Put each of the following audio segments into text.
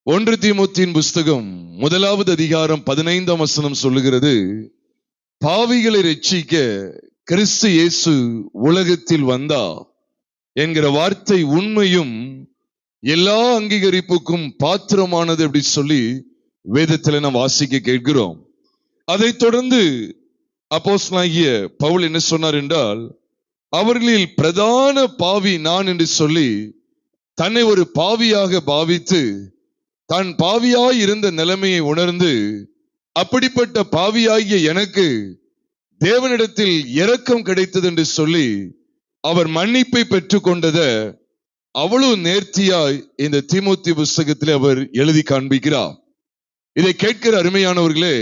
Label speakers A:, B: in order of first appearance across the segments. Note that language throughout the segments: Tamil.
A: 1 தீமோத்தேயுவின் புஸ்தகம் 1வது அதிகாரம் 15ஆம் வசனம் சொல்லுகிறது, பாவிகளை ரட்சிக்க கிறிஸ்து இயேசு உலகத்தில் வந்தார் என்கிற வார்த்தை உண்மையும் எல்லா அங்கீகரிப்புக்கும் பாத்திரமானது அப்படி சொல்லி வேதத்தில் நாம் வாசிக்க கேட்கிறோம். அதைத் தொடர்ந்து அப்போஸ்தலனாகிய பவுல் என்ன சொன்னார் என்றால், அவர்களில் பிரதான பாவி நான் என்று சொல்லி தன்னை ஒரு பாவியாக பாவித்து தான் பாவியாய் இருந்த நிலைமையை உணர்ந்து, அப்படிப்பட்ட பாவியாகிய எனக்கு தேவனிடத்தில் இரக்கம் கிடைத்தது என்று சொல்லி அவர் மன்னிப்பை பெற்றுக் கொண்டத அவ்வளவு நேர்த்தியாய் இந்த தீமோத்தேயு புஸ்தகத்தில் அவர் எழுதி காண்பிக்கிறார். இதை கேட்கிற அருமையானவர்களே,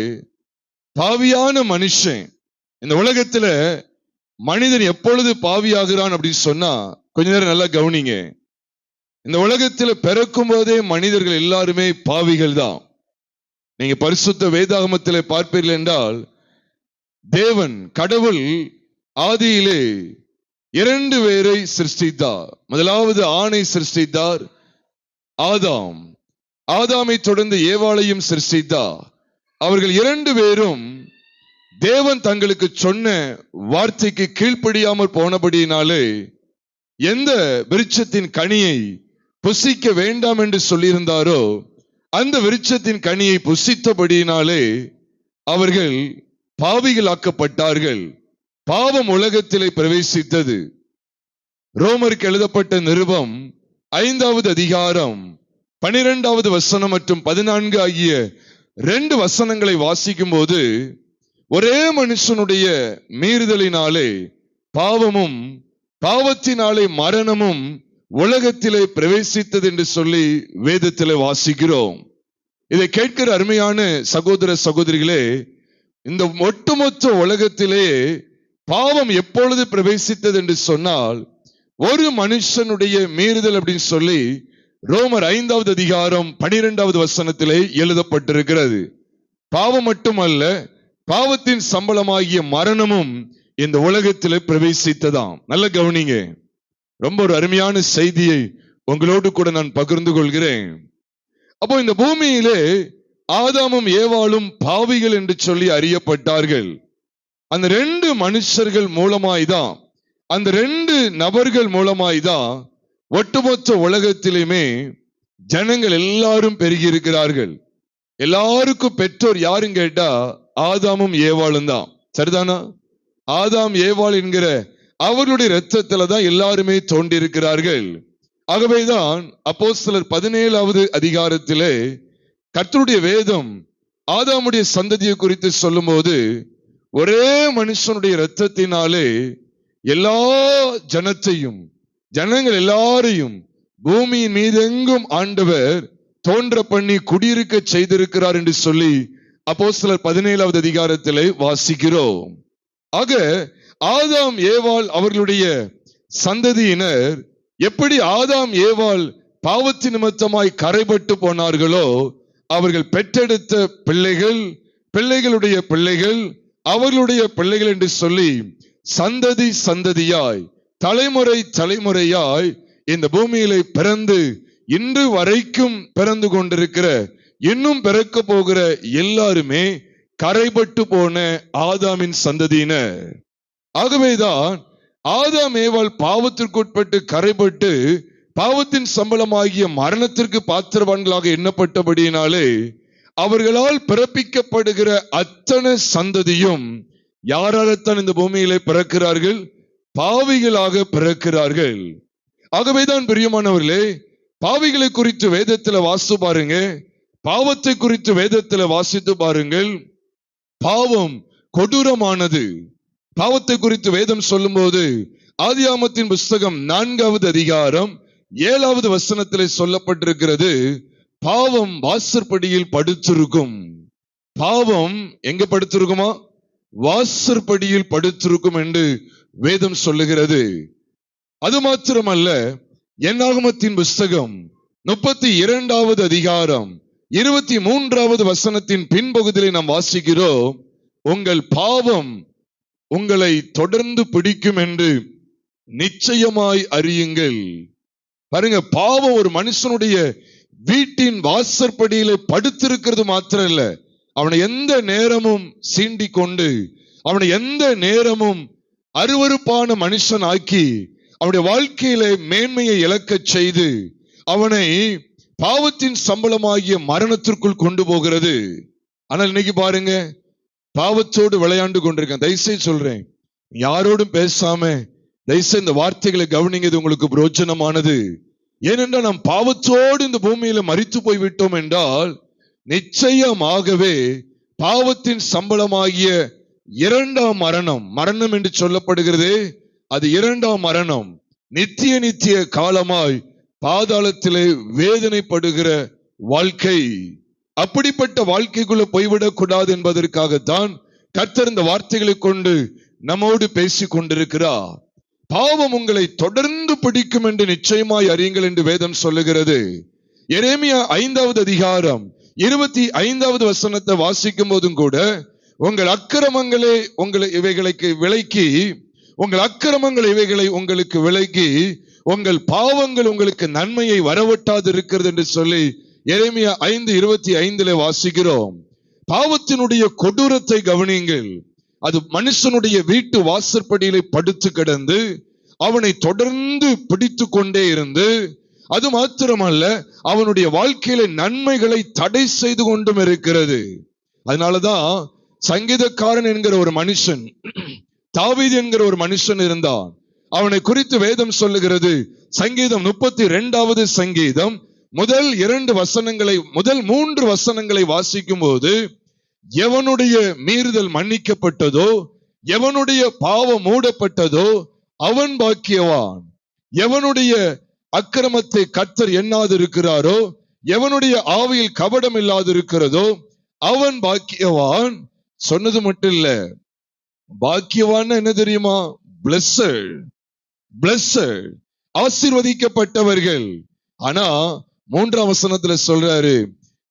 A: பாவியான மனுஷன் இந்த உலகத்துல மனிதன் எப்பொழுது பாவியாகிறான் அப்படின்னு சொன்னா, கொஞ்ச நேரம் நல்லா கவனிங்க. இந்த உலகத்துல பிறக்கும் போதே மனிதர்கள் எல்லாருமே பாவிகள் தான். நீங்க பரிசுத்த வேதாகமத்தில் பார்ப்பீர்கள் என்றால், தேவன் கடவுள் ஆதியிலே 2 பேரை சிருஷ்டித்தார். முதலாவது ஆணை சிருஷ்டித்தார், ஆதாம். ஆதாமை தொடர்ந்து ஏவாளையும் சிருஷ்டித்தார். அவர்கள் 2 பேரும் தேவன் தங்களுக்கு சொன்ன வார்த்தைக்கு கீழ்ப்படியாமல் போனபடியினாலே எந்த விருட்சத்தின் கனியை புசிக்க வேண்டாம் என்று சொல்லியிருந்தாரோ அந்த விருட்சத்தின் கனியை புசித்தபடியினாலே அவர்கள் பாவிகளாக்கப்பட்டார்கள். பாவம் உலகத்திலே பிரவேசித்தது. ரோமருக்கு எழுதப்பட்ட நிருபம் 5வது அதிகாரம் 12வது வசனம் மற்றும் 14 ஆகிய 2 வசனங்களை வாசிக்கும் போது, ஒரே மனுஷனுடைய மீறுதலினாலே பாவமும் பாவத்தினாலே மரணமும் உலகத்திலே பிரவேசித்தது என்று சொல்லி வேதத்திலே வாசிக்கிறோம். இதை கேட்கிற அருமையான சகோதர சகோதரிகளே, இந்த ஒட்டுமொத்த உலகத்திலே பாவம் எப்பொழுது பிரவேசித்தது என்று சொன்னால், ஒரு மனுஷனுடைய மீறுதல் அப்படின்னு சொல்லி ரோமர் 5வது அதிகாரம் 12வது வசனத்திலே எழுதப்பட்டிருக்கிறது. பாவம் மட்டுமல்ல, பாவத்தின் சம்பளமாகிய மரணமும் இந்த உலகத்திலே பிரவேசித்ததாம். நல்ல கவனிங்க, ரொம்ப ஒரு அருமையான செய்தியை உங்களோடு கூட நான் பகிர்ந்து கொள்கிறேன். அப்போ இந்த பூமியிலே ஆதாமும் ஏவாளும் பாவிகள் என்று சொல்லி அறியப்பட்டார்கள். அந்த 2 மனுஷர்கள் மூலமாய்தான், அந்த 2 நபர்கள் மூலமாய்தான் ஒட்டுமொத்த உலகத்திலுமே ஜனங்கள் எல்லாரும் பெருகி இருக்கிறார்கள். எல்லாருக்கும் பெற்றோர் யாரும் கேட்டா ஆதாமும் ஏவாளும் தான். சரிதானா? ஆதாம் ஏவாள் என்கிற அவர்களுடைய இரத்தத்துல தான் எல்லாருமே தோன்றியிருக்கிறார்கள். ஆகவேதான் அப்போஸ்தலர் 17வது அதிகாரத்திலே கர்த்தருடைய வேதம் ஆதாமுடைய சந்ததியை குறித்து சொல்லும் போது, ஒரே மனுஷனுடைய இரத்தத்தினாலே எல்லா ஜனத்தையும் ஜனங்கள் எல்லாரையும் பூமியின் மீதெங்கும் ஆண்டவர் தோன்ற பண்ணி குடியிருக்க செய்திருக்கிறார் என்று சொல்லி அப்போஸ்தலர் 17வது அதிகாரத்திலே வாசிக்கிறோம். ஆக ஆதாம் ஏவாள் அவர்களுடைய சந்ததியினர் எப்படி ஆதாம் ஏவாள் பாவத்தின் நிமித்தமாய் கரைபட்டு போனார்களோ, அவர்கள் பெற்றெடுத்த பிள்ளைகள், பிள்ளைகளுடைய பிள்ளைகள், அவர்களுடைய பிள்ளைகள் என்று சொல்லி சந்ததி சந்ததியாய், தலைமுறை தலைமுறையாய் இந்த பூமியிலே பிறந்து இன்று வரைக்கும் பிறந்து கொண்டிருக்கிற, இன்னும் பிறக்க போகிற எல்லாருமே கரைபட்டு போன ஆதாமின் சந்ததியினர். ஆகவேதான் ஆதாம் ஏவாள் பாவத்திற்குட்பட்டு கரைபட்டு பாவத்தின் சம்பளமாகிய மரணத்திற்கு பாத்திரவான்களாக எண்ணப்பட்டபடியினாலே அவர்களால் பிறப்பிக்கப்படுகிற அத்தனை சந்ததியும் யாரால்தான் இந்த பூமியிலே பிறக்கிறார்கள்? பாவிகளாக பிறக்கிறார்கள். ஆகவேதான் பிரியமானவர்களே, பாவிகளை குறித்து வேதத்துல வாசித்து பாருங்க, பாவத்தை குறித்து வேதத்துல வாசித்து பாருங்கள். பாவம் கொடூரமானது. பாவத்தை குறித்து வேதம் சொல்லும் போது ஆதியாகமத்தின் புஸ்தகம் 4வது அதிகாரம் 7வது வசனத்திலே சொல்லப்பட்டிருக்கிறது, பாவம் வாசற்படியில் படுத்திருக்கும். பாவம் எங்க படுத்திருக்குமா? வாசற்படியில் படுத்திருக்கும் என்று வேதம் சொல்லுகிறது. அது மாத்திரமல்ல, என்னாகமத்தின் புஸ்தகம் 32வது அதிகாரம் 23வது வசனத்தின் பின்பகுதியை நாம் வாசிக்கிறோம், உங்கள் பாவம் உங்களை தொடர்ந்து பிடிக்கும் என்று நிச்சயமாய் அறியுங்கள். பாருங்க, பாவம் ஒரு மனுஷனுடைய வீட்டின் வாசற்படியில படுத்திருக்கிறது மாத்திரம் இல்ல, அவனை எந்த நேரமும் சீண்டி கொண்டு, அவனை எந்த நேரமும் அருவருப்பான மனுஷன் ஆக்கி, அவனுடைய வாழ்க்கையில மேன்மையை இழக்கச் செய்து, அவனை பாவத்தின் சம்பளமாகிய மரணத்திற்குள் கொண்டு போகிறது. ஆனால் இன்னைக்கு பாருங்க, பாவத்தோடு விளையாண்டு கொண்டிருக்கேன். தயவுசெய்து சொல்றேன், யாரோடும் பேசாம தயவுசெய்து இந்த வார்த்தைகளை கவனிங்கிறது உங்களுக்கு பிரோஜனமானது. ஏனென்றால் நாம் பாவத்தோடு இந்த பூமியில மரித்து போய் விட்டோம் என்றால் நிச்சயமாகவே பாவத்தின் சம்பளமாகிய இரண்டாம் மரணம், மரணம் என்று சொல்லப்படுகிறது, அது இரண்டாம் மரணம், நித்திய காலமாய் பாதாளத்திலே வேதனைப்படுகிற வாழ்க்கை. அப்படிப்பட்ட வாழ்க்கைக்குள்ள போய்விடக் கூடாது என்பதற்காகத்தான் கர்த்தர் இந்த வார்த்தைகளை கொண்டு நம்மோடு பேசிக் கொண்டிருக்கிறார். பாவம் உங்களை தொடர்ந்து பிடிக்கும் என்று நிச்சயமாய் அறியுங்கள் என்று வேதம் சொல்லுகிறது. எரேமியா 5வது அதிகாரம் 25வது வசனத்தை வாசிக்கும் போதும் கூட, உங்கள் அக்கிரமங்களே இவைகளுக்கு விலக்கி, உங்கள் அக்கிரமங்கள் இவைகளை உங்களுக்கு விலக்கி, உங்கள் பாவங்கள் உங்களுக்கு நன்மையை வரவட்டாது இருக்கிறது என்று சொல்லி எரேமியா 5:25 வாசிக்கிறோம். பாவத்தினுடைய கொடூரத்தை கவனியுங்கள். அது மனுஷனுடைய வீட்டு வாசற்படியிலே படுத்து கிடந்து அவனை தொடர்ந்து பிடித்து கொண்டே இருந்து, அது மாத்திரமல்ல, அவனுடைய வாழ்க்கையில நன்மைகளை தடை செய்து கொண்டும் இருக்கிறது. அதனாலதான் சங்கீதக்காரன் என்கிற ஒரு மனுஷன், தாவீது என்கிற ஒரு மனுஷன் இருந்தான். அவனை குறித்து வேதம் சொல்லுகிறது. சங்கீதம் 32வது சங்கீதம் முதல் 3 வசனங்களை வாசிக்கும் போது, எவனுடைய மீறுதல் மன்னிக்கப்பட்டதோ, எவனுடைய பாவம் மூடப்பட்டதோ அவன் பாக்கியவான். எவனுடைய அக்கிரமத்தை கர்த்தர் எண்ணாது இருக்கிறாரோ, எவனுடைய ஆவியில் கபடம் இல்லாது இருக்கிறதோ அவன் பாக்கியவான். சொன்னது மட்டும் இல்ல, பாக்கியவான் என்ன தெரியுமா? பிளஸட், ஆசீர்வதிக்கப்பட்டவர்கள். ஆனா 3ஆம் வசனத்துல சொல்றாரு,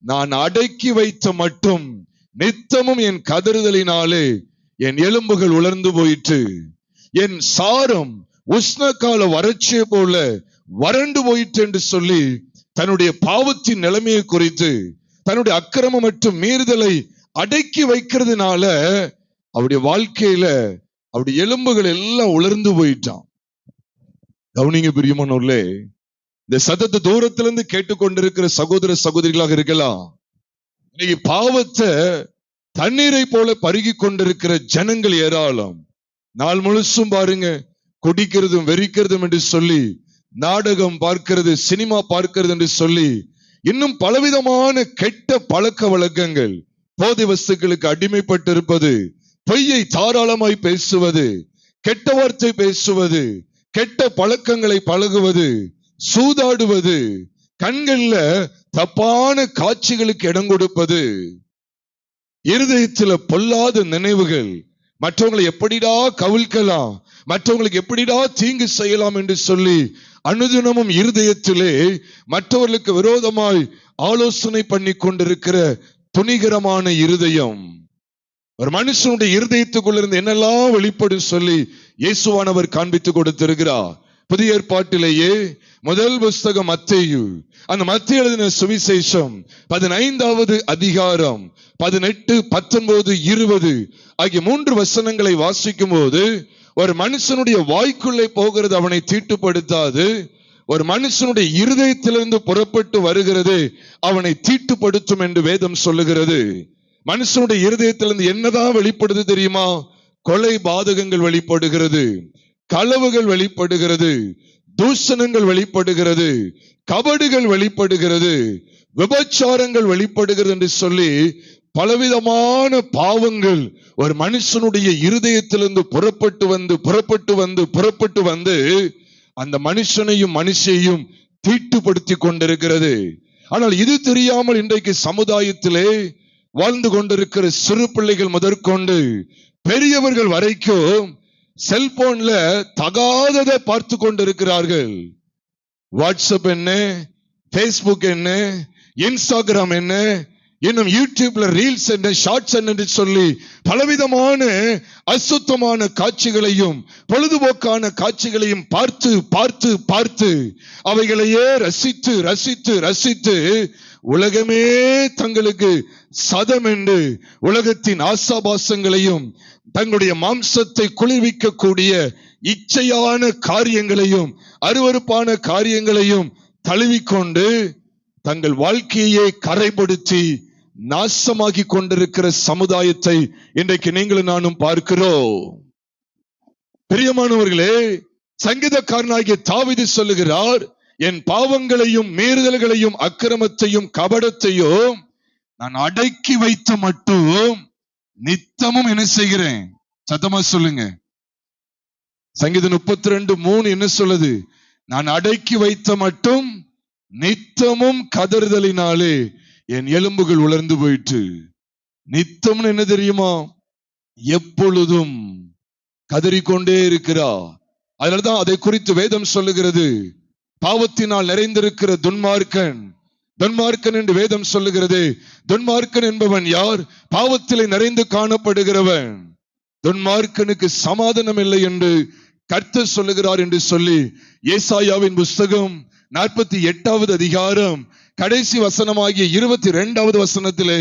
A: நான் அடக்கி வைத்த மட்டும் நித்தமும் என் கதறுதலினாலே என் எலும்புகள் உலர்ந்து போயிற்று, என் சாரம் உஷ்ணகால வறட்சியை போல வறண்டு போயிற்று என்று சொல்லி தன்னுடைய பாவத்தின் நிலைமையை குறித்து, தன்னுடைய அக்கிரமம் மற்றும் மீறுதலை அடக்கி வைக்கிறதுனால அவருடைய வாழ்க்கையில அவருடைய எலும்புகள் எல்லாம் உலர்ந்து போயிட்டான். கவனிங்க பிரியமானவர்களே, இந்த சத்தத்தை தூரத்திலிருந்து கேட்டுக்கொண்டிருக்கிற சகோதர சகோதரிகளாக இருக்கலாம். இன்னைக்கு பாவத்தை தண்ணீரை போல பருகி கொண்டிருக்கிற ஜனங்கள் ஏராளம். நாள் முழுசும் பாருங்க, குடிக்கிறதும் வெறிக்கிறதும் என்று சொல்லி, நாடகம் பார்க்கிறது, சினிமா பார்க்கிறது என்று சொல்லி, இன்னும் பலவிதமான கெட்ட பழக்க வழக்கங்கள், போதை வஸ்துக்களுக்கு அடிமைப்பட்டு இருப்பது, பொய்யை தாராளமாய் பேசுவது, கெட்ட வார்த்தை பேசுவது, கெட்ட பழக்கங்களை பழகுவது, சூதாடுவது, கண்கள்ல தப்பான காட்சிகளுக்கு இடம் கொடுப்பது, இருதயத்துல பொல்லாத நினைவுகள், மற்றவங்களை எப்படிடா கவிழ்க்கலாம், மற்றவங்களுக்கு எப்படிடா தீங்கு செய்யலாம் என்று சொல்லி அனுதினமும் இருதயத்திலே மற்றவர்களுக்கு விரோதமாய் ஆலோசனை பண்ணி கொண்டிருக்கிற துணிகரமான இருதயம். ஒரு மனுஷனுடைய இருதயத்துக்குள்ளிருந்து என்னெல்லாம் வெளிப்படும் சொல்லி இயேசுவானவர் காண்பித்து கொடுத்திருக்கிறார். புதிய ஏற்பாட்டிலேயே முதல் புஸ்தகம் மத்தேயு, அந்த மத்தேயு எழுதின சுவிசேஷம் 15வது அதிகாரம் 18, 19, 20 ஆகிய 3 வசனங்களை வாசிக்கும் போது, ஒரு மனுஷனுடைய வாய்க்குள்ளே போகிறது அவனை தீட்டுப்படுத்தாது, ஒரு மனுஷனுடைய இருதயத்திலிருந்து புறப்பட்டு வருகிறது அவனை தீட்டுப்படுத்தும் என்று வேதம் சொல்லுகிறது. மனுஷனுடைய இருதயத்திலிருந்து என்னதான் வெளிப்படுது தெரியுமா? கொலை பாதகங்கள் வெளிப்படுகிறது, களவுகள் வெளிப்படுகிறது, தூஷணங்கள் வெளிப்படுகிறது, கபடுகள் வெளிப்படுகிறது, விபச்சாரங்கள் வெளிப்படுகிறது என்று சொல்லி பலவிதமான பாவங்கள் ஒரு மனுஷனுடைய இருதயத்திலிருந்து புறப்பட்டு வந்து அந்த மனுஷனையும் மனுஷையும் தீட்டுப்படுத்தி கொண்டிருக்கிறது. ஆனால் இது தெரியாமல் இன்றைக்கு சமுதாயத்திலே வாழ்ந்து கொண்டிருக்கிற சிறு பிள்ளைகள் முதற்கொண்டு பெரியவர்கள் வரைக்கும் செல்போன்ல தகாததை பார்த்து கொண்டிருக்கிறார்கள். வாட்ஸ்அப் என்ன, பேஸ்புக் என்ன, இன்ஸ்டாகிராம் என்ன, இன்னும் யூடியூப்ல ரீல்ஸ் என்ன, ஷார்ட்ஸ் என்று சொல்லி பலவிதமான அசுத்தமான காட்சிகளையும் பொழுதுபோக்கான காட்சிகளையும் பார்த்து பார்த்து பார்த்து அவைகளையே ரசித்து ரசித்து ரசித்து உலகமே தங்களுக்கு சதம் என்று உலகத்தின் ஆசாபாசங்களையும் தங்களுடைய மாம்சத்தை குளிர்விக்கக்கூடிய இச்சையான காரியங்களையும் அருவருப்பான காரியங்களையும் தழுவிக்கொண்டு தங்கள் வாழ்க்கையை கரைப்படுத்தி நாசமாகி கொண்டிருக்கிற சமுதாயத்தை இன்றைக்கு நீங்களும் நானும் பார்க்கிறோம். பிரியமானவர்களே, சங்கீதக்காரனாகிய தாவீது சொல்லுகிறார், என் பாவங்களையும் மீறுதல்களையும் அக்கிரமத்தையும் கபடத்தையும் நான் அடக்கி வைத்த மட்டும் நித்தமும் என்ன செய்கிறேன்? சத்தமா சொல்லுங்க. சங்கீதம் 32:3 என்ன சொல்லுது? நான் அடக்கி வைத்த மட்டும் நித்தமும் கதறுதலினாலே என் எலும்புகள் உலர்ந்து போயிற்று. நித்தம்னு என்ன தெரியுமா? எப்பொழுதும் கதறிக்கொண்டே இருக்கிறா. அதனால்தான் அதை குறித்து வேதம் சொல்லுகிறது, பாவத்தினால் நிறைந்திருக்கிற துன்மார்க்கன் என்று வேதம் சொல்லுகிறது. துன்மார்க்கன் என்பவன் யார்? பாவத்திலே நிறைந்து காணப்படுகிறவன். துன்மார்க்கனுக்கு சமாதானம் இல்லை என்று கர்த்தர் சொல்லுகிறார் என்று சொல்லி ஏசாயாவின் புஸ்தகம் 48வது அதிகாரம் கடைசி வசனமாகிய 22வது வசனத்திலே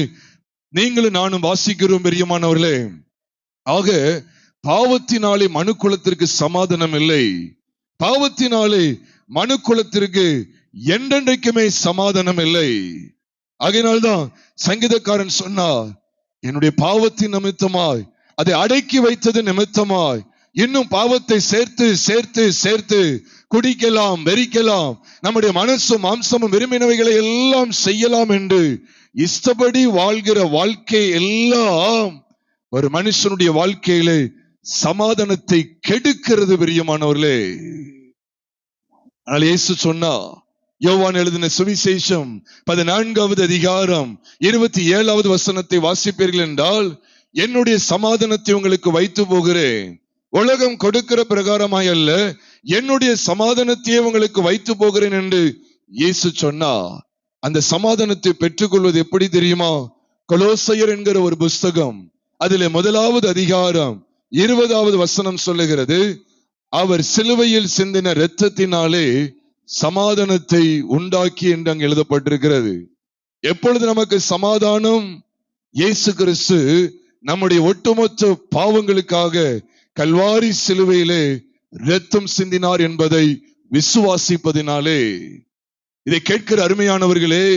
A: நீங்களும் நானும் வாசிக்கிறோம். பிரியமானவர்களே, ஆக பாவத்தினாலே மனுக்குலத்திற்கு சமாதானம் இல்லை. பாவத்தினாலே மனுக்குலத்திற்கு என்றென்றைக்குமே சமாதானம் இல்லை. ஆகையினால்தான் சங்கீதக்காரன் சொன்னார், என்னுடைய பாவத்தின் நிமித்தமாய், அதை அடக்கி வைத்தது நிமித்தமாய் இன்னும் பாவத்தை சேர்த்து சேர்த்து சேர்த்து குடிக்கலாம், வெறிக்கலாம், நம்முடைய மனசும் மாம்சமும் விரும்பினவைகளை எல்லாம் செய்யலாம் என்று இஷ்டப்படி வாழ்கிற வாழ்க்கை எல்லாம் ஒரு மனுஷனுடைய வாழ்க்கையிலே சமாதானத்தை கெடுக்கிறது. பிரியமானவர்களே, ஆனால் இயேசு சொன்னா, யோவான் எழுதின சுவிசேஷம் 14வது அதிகாரம் 27வது வசனத்தை வாசிப்பீர்கள் என்றால், என்னுடைய சமாதானத்தை உங்களுக்கு வைத்து போகிறேன், உலகம் கொடுக்கிற பிரகாரமாய் அல்ல, என்னுடைய சமாதானத்தையே உங்களுக்கு வைத்து போகிறேன் என்று இயேசு சொன்னா. அந்த சமாதானத்தை பெற்றுக்கொள்வது எப்படி தெரியுமா? கொலோசையர் என்கிற ஒரு புஸ்தகம், அதிலே 1வது அதிகாரம் 20வது வசனம் சொல்லுகிறது, அவர் சிலுவையில் சிந்தின இரத்தத்தினாலே சமாதானத்தை உண்டாக்கி என்று அங்கு எழுதப்பட்டிருக்கிறது. எப்பொழுது நமக்கு சமாதானம்? இயேசு கிறிஸ்து நம்முடைய ஒட்டுமொத்த பாவங்களுக்காக கல்வாரி சிலுவையிலே இரத்தம் சிந்தினார் என்பதை விசுவாசிப்பதினாலே. இதை கேட்கிற அருமையானவர்களே,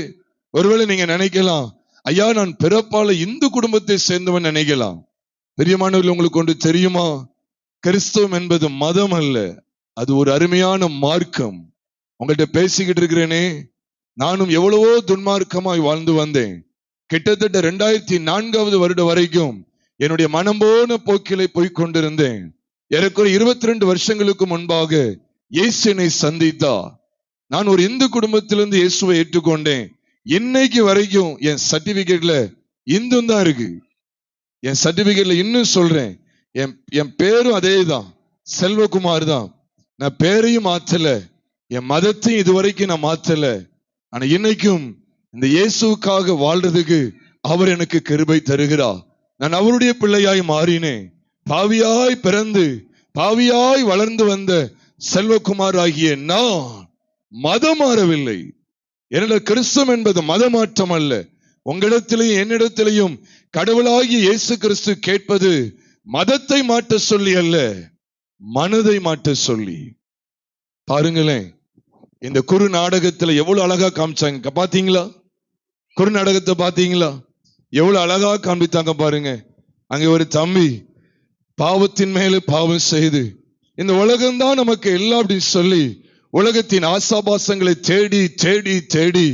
A: ஒருவேளை நீங்க நினைக்கலாம், ஐயா நான் பிறப்பால இந்து குடும்பத்தை சேர்ந்தவன் நினைக்கலாம். பெரியமானவர்கள், உங்களுக்கு ஒன்று தெரியுமா? கிறிஸ்தவம் என்பது மதம் அல்ல, அது ஒரு அருமையான மார்க்கம். உங்கள்கிட்ட பேசிக்கிட்டு இருக்கிறேனே, நானும் எவ்வளவோ துன்மார்க்கமாய் வாழ்ந்து வந்தேன். கிட்டத்தட்ட 2004வது வருடம் வரைக்கும் என்னுடைய மனம் போன போக்கிலே போய்கொண்டிருந்தேன். ஏறக்குறைய 22 வருஷங்களுக்கு முன்பாக இயேசு என்னை சந்தித்தா. நான் ஒரு இந்து குடும்பத்திலிருந்து இயேசுவை ஏற்றுக்கொண்டேன். இன்னைக்கு வரைக்கும் என் சர்டிபிகேட்ல இந்து தான் இருக்கு. என் சர்டிபிகேட்ல இன்னும் சொல்றேன், என் பேரும் அதே தான், செல்வகுமார் தான். நான் பேரையும் மாற்றல, என் மதத்தையும் இதுவரைக்கும் நான் மாற்றல. ஆனா இன்னைக்கும் இந்த இயேசுக்காக வாழ்றதுக்கு அவர் எனக்கு கிருபை தருகிறார். நான் அவருடைய பிள்ளையாய் மாறினேன். பாவியாய் பிறந்து பாவியாய் வளர்ந்து வந்த செல்வகுமார் ஆகிய நான் மதம் மாறவில்லை. என்னுடைய கிறிஸ்தவம் என்பது மதமாற்றம் அல்ல. உங்களிடத்திலையும் என்னிடத்திலையும் கடவுளாகிய இயேசு கிறிஸ்து கேட்பது மதத்தை மாற்ற சொல்லி அல்ல, மனதை மாற்ற சொல்லி. பாருங்களேன், இந்த குறு நாடகத்துல எவ்வளவு அழகா காமிச்சாங்க பாத்தீங்களா? குறு நாடகத்தை பாத்தீங்களா? எவ்வளவு அழகா காண்பித்தாங்க பாருங்க. அங்க ஒரு தம்பி பாவத்தின் மேல பாவம் செய்து, இந்த உலகம்தான் நமக்கு எல்லாம் அப்படின்னு சொல்லி உலகத்தின் ஆசாபாசங்களை தேடி தேடி தேடி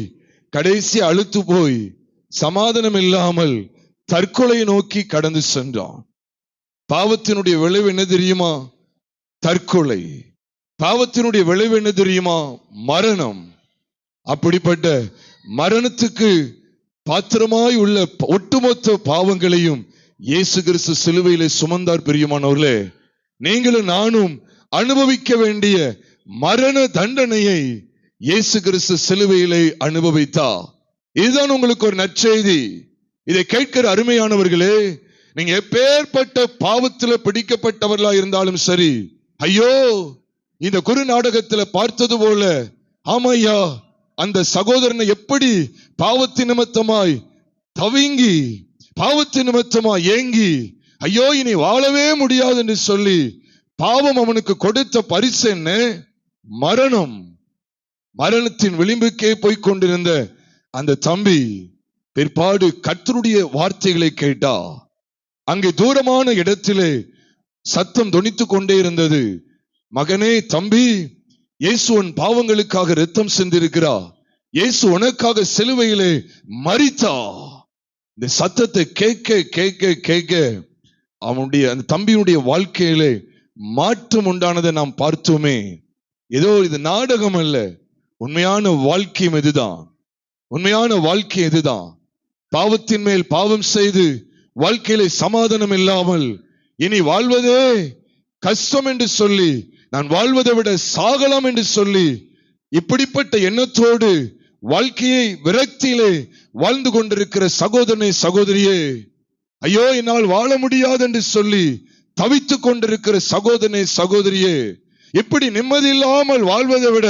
A: கடைசி அழுத்து போய் சமாதானம் இல்லாமல் தற்கொலை நோக்கி கடந்து சென்றான். பாவத்தினுடைய விளைவு என்ன தெரியுமா? தற்கொலை. பாவத்தினுடைய விளைவு என்ன தெரியுமா? மரணம். அப்படிப்பட்ட மரணத்துக்கு பாத்திரமாய் உள்ள ஒட்டுமொத்த பாவங்களையும் இயேசு கிறிஸ்து சிலுவையிலே சுமந்தார். பிரியமானவர்களே, நீங்களும் நானும் அனுபவிக்க வேண்டிய மரண தண்டனையை இயேசு கிறிஸ்து சிலுவையிலே அனுபவித்தார். இதுதான் உங்களுக்கு ஒரு நற்செய்தி. இதை கேட்கிற அருமையானவர்களே, நீங்க எப்பேற்பட்ட பாவத்துல பிடிக்கப்பட்டவர்களா இருந்தாலும் சரி, ஐயோ இந்த குரு நாடகத்துல பார்த்தது போல, ஆமையா அந்த சகோதரனை எப்படி பாவத்தின் நிமித்தமாய் தவிங்கி, பாவத்தின் நிமித்தமாய் ஏங்கி, ஐயோ இனி வாழவே முடியாது என்று சொல்லி பாவம் அவனுக்கு கொடுத்த பரிசு என்ன? மரணம். மரணத்தின் விளிம்புக்கே போய் கொண்டிருந்த அந்த தம்பி பிற்பாடு கர்த்தருடைய வார்த்தைகளை கேட்டா. அங்கே தூரமான இடத்திலே சத்தம் தொனித்துக் கொண்டே இருந்தது, மகனே, தம்பி, இயேசு உன் பாவங்களுக்காக இரத்தம் சிந்திருக்கிறார், இயேசு உனக்காக சிலுவையிலே மரித்தா. இந்த சத்தத்தை கேட்க கேட்க கேட்க அவனுடைய அந்த தம்பியுடைய வாழ்க்கையிலே மாற்றம் உண்டானதை நாம் பார்த்தோமே. ஏதோ இது நாடகம் அல்ல, உண்மையான வாழ்க்கையும் இதுதான். உண்மையான வாழ்க்கை இதுதான். பாவத்தின் மேல் பாவம் செய்து வாழ்க்கையிலே சமாதானம் இல்லாமல் இனி வாழ்வதே கஷ்டம் என்று சொல்லி, நான் வாழ்வதை விட சாகலாம் என்று சொல்லி, இப்படிப்பட்ட எண்ணத்தோடு வாழ்க்கையை விரக்தியிலே வாழ்ந்து கொண்டிருக்கிற சகோதரனே, சகோதரியே, ஐயோ என்னால் வாழ முடியாது என்று சொல்லி தவித்துக் கொண்டிருக்கிற சகோதரனே, சகோதரியே, இப்படி நிம்மதி இல்லாமல் வாழ்வதை விட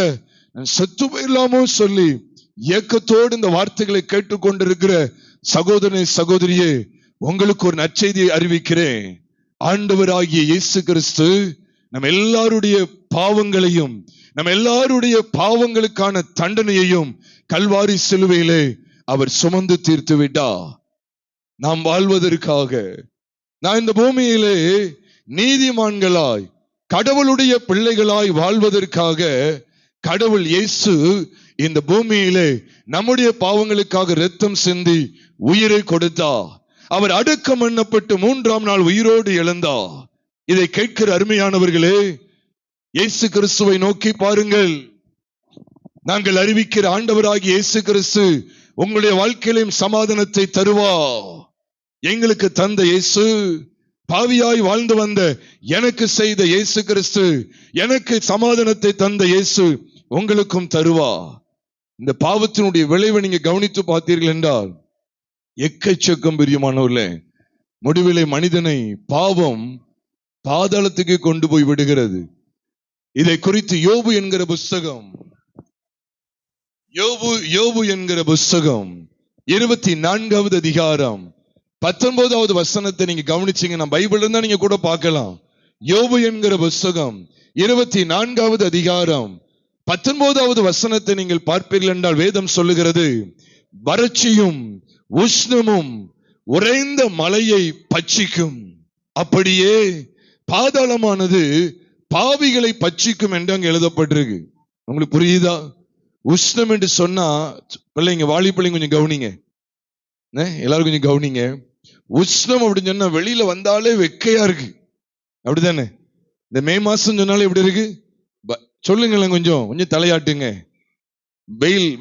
A: நான் செத்து போயிடலாமோ சொல்லி ஏக்கத்தோடு இந்த வார்த்தைகளை கேட்டுக்கொண்டிருக்கிற சகோதரனே, சகோதரியே, உங்களுக்கு ஒரு நற்செய்தியை அறிவிக்கிறேன். ஆண்டவராகிய இயேசு கிறிஸ்து நம்ம எல்லாருடைய பாவங்களையும், நம்ம எல்லாருடைய பாவங்களுக்கான தண்டனையையும் கல்வாரி சிலுவையிலே அவர் சுமந்து தீர்த்து விட்டார். நாம் வாழ்வதற்காக, நான் இந்த பூமியிலே நீதிமான்களாய் கடவுளுடைய பிள்ளைகளாய் வாழ்வதற்காக கடவுள் இயேசு இந்த பூமியிலே நம்முடைய பாவங்களுக்காக இரத்தம் சிந்தி உயிரை கொடுத்தார். அவர் அடக்கம் பண்ணப்பட்டு 3ஆம் நாள் உயிரோடு எழுந்தார். இதை கேட்கிற அருமையானவர்களே, இயேசு கிறிஸ்துவை நோக்கி பாருங்கள். நாங்கள் அறிவிக்கிற ஆண்டவராகிய இயேசு கிறிஸ்து உங்களுடைய வாழ்க்கையிலும் சமாதானத்தை தருவார். எங்களுக்கு தந்த இயேசு, பாவியாய் வாழ்ந்து வந்த எனக்கு செய்த இயேசு கிறிஸ்து, எனக்கு சமாதானத்தை தந்த இயேசு உங்களுக்கும் தருவா. இந்த பாவத்தினுடைய விளைவை நீங்க கவனித்து பார்த்தீர்கள் என்றால் எக்கச்சக்கம் பிரியமானவர்களே, முடிவிலே மனிதனை பாவம் பாதாளத்துக்கு கொண்டு போய் விடுகிறது. இதை குறித்து யோபு என்கிற புஸ்தகம், யோபு என்கிற புஸ்தகம் 24வது அதிகாரம் 19வது வசனத்தை நீங்க கவனிச்சீங்கன்னா, பைபிள் இருந்தா நீங்க கூட பார்க்கலாம். யோபு என்கிற புஸ்தகம் 24வது அதிகாரம் 19வது வசனத்தை நீங்கள் பார்ப்பீர்கள் என்றால் வேதம் சொல்லுகிறது, வறட்சியும் உஷ்ணமும் உறைந்த மலையை பட்சிக்கும், அப்படியே பாதாளமானது பாவிகளை பட்சிக்கும் என்று அங்க எழுதப்பட்டிருக்கு. உங்களுக்கு புரியுதா? உஷ்ணம் என்று சொன்னா, பிள்ளைங்க, வாலி பிள்ளைங்க கொஞ்சம் கவனிங்க, எல்லாரும் கொஞ்சம் கவனிங்க. உஷ்ணம் அப்படின்னு சொன்னா வெளியில வந்தாலே வெக்கையா இருக்கு, அப்படித்தானே? இந்த மே மாசம் சொன்னாலே எப்படி இருக்கு சொல்லுங்களேன், கொஞ்சம் தலையாட்டுங்க.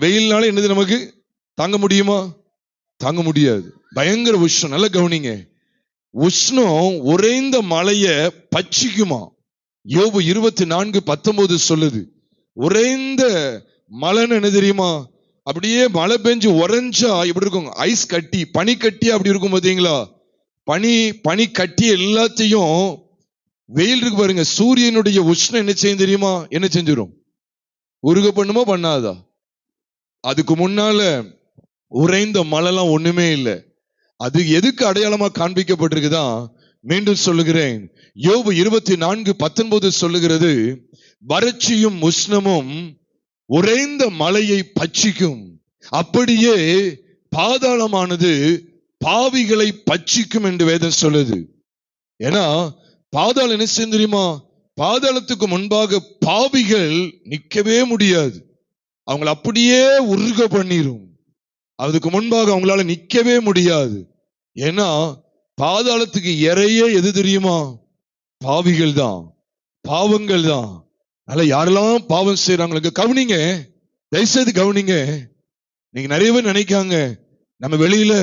A: வெயில்னால என்னது நமக்கு தாங்க முடியுமா? தாங்க முடியாது. பயங்கர உஷ்ணம். நல்லா கவனிங்க. உஷ்ணம் உறைந்த மலைய பட்சிக்குமா. யோபு 24:19 சொல்லுது. உறைந்த மலைன்னு என்ன தெரியுமா? அப்படியே மழை பெஞ்சு உறைஞ்சா எப்படி இருக்கும்? ஐஸ் கட்டி, பனி கட்டி அப்படி இருக்கும் பாத்தீங்களா? பனி கட்டி எல்லாத்தையும் வெயில் இருக்கு பாருங்க, சூரியனுடைய உஷ்ணம் என்ன செய்யும் தெரியுமா? என்ன செஞ்சிடும்? உருக பண்ணுமா பண்ணாதா? அதுக்கு முன்னால உறைந்த மழைலாம் ஒண்ணுமே இல்லை. அது எதுக்கு அடையாளமா காண்பிக்கப்பட்டிருக்குதான்? மீண்டும் சொல்லுகிறேன், யோபு 24:19 சொல்லுகிறது, வறட்சியும் உஷ்ணமும் உறைந்த மலையை பட்சிக்கும், அப்படியே பாதாளமானது பாவிகளை பட்சிக்கும் என்று வேதம் சொல்லுது. ஏன்னா பாதாளம் என்ன செய்யும் தெரியுமா? பாதாளத்துக்கு முன்பாக பாவிகள் நிக்கவே முடியாது. அவங்களை அப்படியே உருக பண்ணிரும். அதுக்கு முன்பாக அவங்களால நிக்கவே முடியாது. ஏன்னா பாதாளத்துக்கு இறையே எது தெரியுமா? பாவிகள் தான், பாவங்கள் தான். அதனால யாரெல்லாம் பாவம் செய்யறாங்களுக்கு கவனிங்க, தயவுசெய்து கவனிங்க. நீங்க நிறைய பேர் நினைக்காங்க, நம்ம வெளியில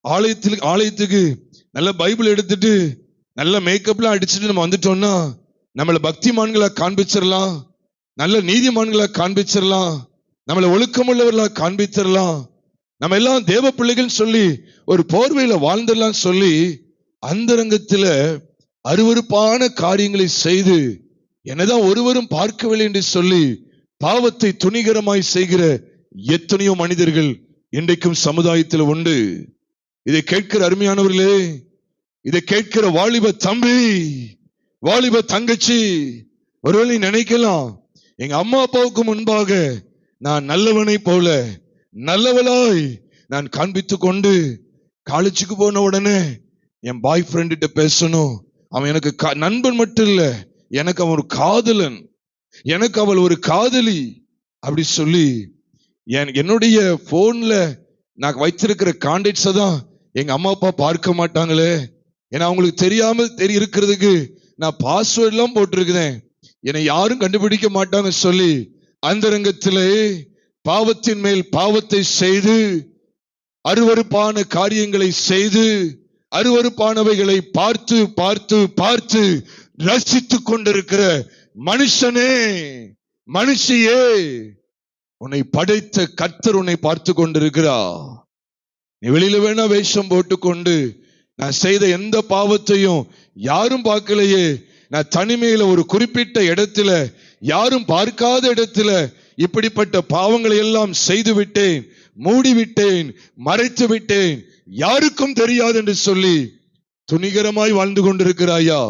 A: ஆலயத்துக்கு நல்ல பைபிள் எடுத்துட்டு நல்ல மேக்கப்லாம் அடிச்சுட்டு நம்ம வந்துட்டோம்னா நம்மளை பக்திமான்களா காண்பிச்சிடலாம், நல்ல நீதிமான்களா காண்பிச்சிடலாம், நம்மளை ஒழுக்கமுள்ளவர்களா காண்பிச்சிடலாம். நம்ம எல்லாம் தேவ பிள்ளைகள் சொல்லி ஒரு போர்வையில வாழ்ந்தெல்லாம் சொல்லி அந்தரங்கத்துல அருவருப்பான காரியங்களை செய்து என்னதான் ஒருவரும் பார்க்கவில்லை என்று சொல்லி பாவத்தை துணிகரமாய் செய்கிற எத்தனையோ மனிதர்கள் இன்றைக்கும் சமுதாயத்தில் உண்டு. இதை கேட்கிற அருமையானவர்களே, இதை கேட்கிற வாலிப தம்பி, வாலிப தங்கச்சி, ஒருவேளை நினைக்கலாம், எங்க அம்மா அப்பாவுக்கு முன்பாக நான் நல்லவனை போல நல்லவளாய் நான் காண்பித்துக் கொண்டு காலேஜுக்கு போன உடனே என் பாய் ஃப்ரெண்ட் கிட்ட பேசணும், அவன் எனக்கு நண்பன் மட்டும் இல்ல, எனக்கு அவன் ஒரு காதலன், எனக்கு அவள் ஒரு காதலி அப்படி சொல்லி என்னுடைய போன்ல நான் வைத்திருக்கிற கான்டாக்ட்ஸை தான் எங்க அம்மா அப்பா பார்க்க மாட்டாங்களே, ஏன்னா அவங்களுக்கு தெரியாம இருக்கிறதுக்கு நான் பாஸ்வேர்ட் எல்லாம் போட்டிருக்கிறேன், என்னை யாரும் கண்டுபிடிக்க மாட்டாங்க சொல்லி அந்தரங்கத்திலே பாவத்தின் மேல் பாவத்தை செய்து அருவருப்பான காரியங்களை செய்து அருவருப்பானவைகளை பார்த்து பார்த்து பார்த்து ரசித்துக் கொண்டிருக்கிற மனுஷனே, மனுஷியே, உன்னை படைத்த கர்த்தர் உன்னை பார்த்து கொண்டிருக்கிறார். நீ வெளியில வேணா வேஷம் போட்டுக்கொண்டு நான் செய்த எந்த பாவத்தையும் யாரும் பார்க்கலையே, நான் தனிமையில ஒரு குறிப்பிட்ட இடத்துல யாரும் பார்க்காத இடத்துல இப்படிப்பட்ட பாவங்களை எல்லாம் செய்து விட்டேன், மூடிவிட்டேன், மறைத்து விட்டேன், யாருக்கும் தெரியாது என்று சொல்லி துணிகரமாய் வாழ்ந்து கொண்டிருக்கிறாயா?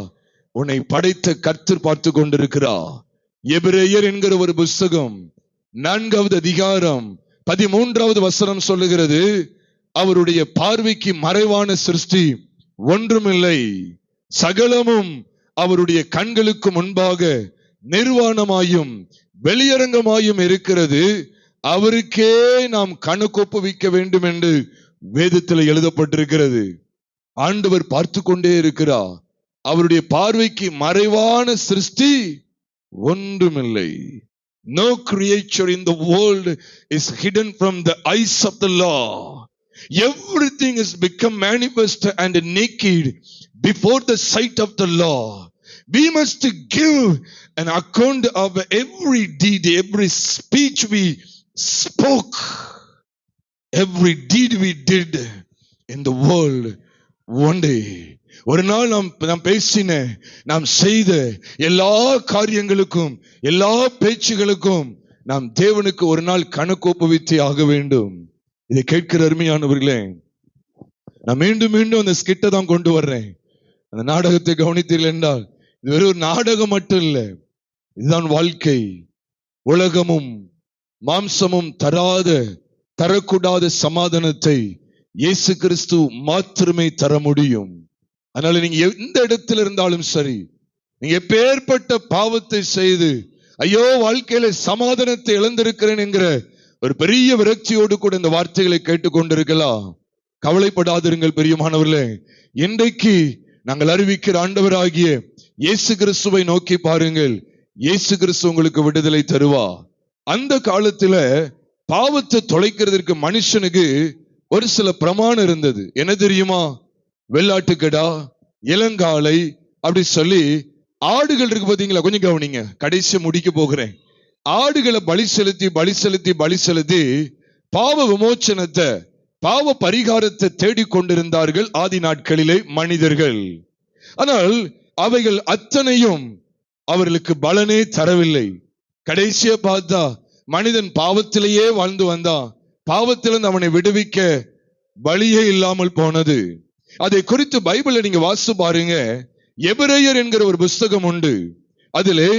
A: உன்னை படைத்த கர்த்தர் பார்த்து கொண்டிருக்கிறார். எபிரேயர் என்கிற ஒரு புஸ்தகம் 4வது அதிகாரம் 13வது வசனம் சொல்லுகிறது, அவருடைய பார்வைக்கு மறைவான சிருஷ்டி ஒன்றுமில்லை, சகலமும் அவருடைய கண்களுக்கு முன்பாக நிர்வாணமாயும் வெளியரங்கமாயும் இருக்கிறது, அவருக்கே நாம் கணக்கொப்புவிக்க வேண்டும் என்று வேதத்தில் எழுதப்பட்டிருக்கிறது. ஆண்டவர் பார்த்து கொண்டே இருக்கிறார். அவருடைய பார்வைக்கு மறைவான சிருஷ்டி ஒன்றுமில்லை. No creature in the world is hidden from the eyes of the Lord. Everything has become manifest and naked before the sight of the Lord. We must give an account of every deed, every speech we spoke, every deed we did in the world. One day, ஒரு நாள் நாம் பேசின, நாம் செய்த எல்லா காரியங்களுக்கும் எல்லா பேச்சுகளுக்கும் நாம் தேவனுக்கு ஒரு நாள் கணக்கு ஒப்புவித்தே ஆக வேண்டும். இதை கேட்கிற அருமையானவர்களே, நான் மீண்டும் மீண்டும் அந்த ஸ்கிட்டை தான் கொண்டு வர்றேன். அந்த நாடகத்தை கவனித்தீர்கள் என்றால் இது வெறும் ஒரு நாடகம் மட்டும் இல்லை, இதுதான் வாழ்க்கை. உலகமும் மாம்சமும் தரக்கூடாத சமாதானத்தை இயேசு கிறிஸ்து மாத்திரமே தர முடியும். அதனால நீங்க எந்த இடத்துல இருந்தாலும் சரி, நீங்க எப்பேற்பட்ட பாவத்தை செய்து ஐயோ வாழ்க்கையில சமாதானத்தை இழந்திருக்கிறேன் என்கிற ஒரு பெரிய விரக்தியோடு கூட இந்த வார்த்தைகளை கேட்டுக்கொண்டிருக்கலாம், கவலைப்படாதிருங்கள் பிரியமானவர்களே. இன்றைக்கு நாங்கள் அறிவிக்கிற ஆண்டவராகிய இயேசு கிறிஸ்துவை நோக்கி பாருங்கள். இயேசு கிறிஸ்து உங்களுக்கு விடுதலை தருவா. அந்த காலத்துல பாவத்தை தொலைக்கிறதுக்கு மனுஷனுக்கு ஒரு சில பிரமாணம் இருந்தது. என்ன தெரியுமா? வெள்ளாட்டுக்கடா, இளங்காளை அப்படி சொல்லி ஆடுகள் இருக்கு பாத்தீங்களா, கொஞ்சம் கவனிங்க, கடைசி முடிக்க போகிறேன். ஆடுகளை பலி செலுத்தி பாவ விமோச்சனத்தை, பாவ பரிகாரத்தை தேடிக்கொண்டிருந்தார்கள் ஆதி நாட்களிலே மனிதர்கள். ஆனால் அவைகள் அத்தனையும் அவர்களுக்கு பலனே தரவில்லை. கடைசியா பார்த்தா மனிதன் பாவத்திலேயே வாழ்ந்து வந்தான். பாவத்திலிருந்து அவனை விடுவிக்க வழியே இல்லாமல் போனது. அதை குறித்து பைபிளை நீங்க வாசித்து பாருங்க. எபிரேயர் என்கிற ஒரு புஸ்தகம் உண்டு. அதிலே